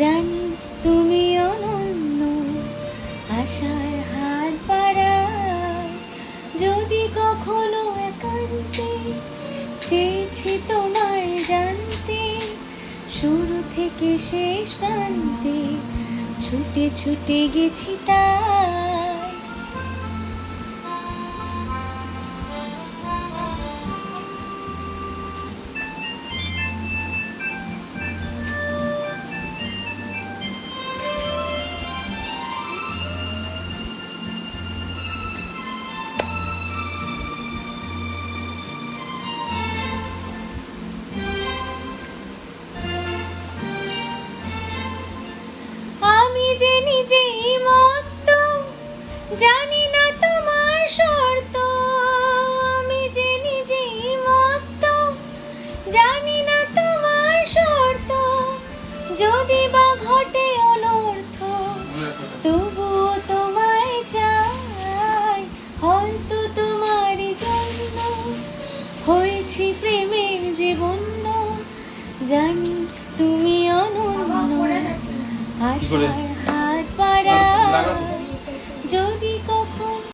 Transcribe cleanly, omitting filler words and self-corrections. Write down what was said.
জানি তুমি অনন্য, আশার হাত বাড়ায়। যদি কখনো একান্তে চেয়েছি তোমায় জানতে, শুরু থেকে শেষ প্রান্তে ছুটে ছুটে গেছি তাই। আমি যে নিজেই মত্ত, জানি না তোমার শর্ত। আমি যে নিজেই মত্ত, জানি না তোমার শর্ত। যদি বা ঘটে অনর্থ, তবুও তোমায় চাই। হয়তো তোমারই জন্য হয়েছি প্রেমের যে বন্য। জানি তুমি অনন্য, আশার হাত বাড়ায়। যদি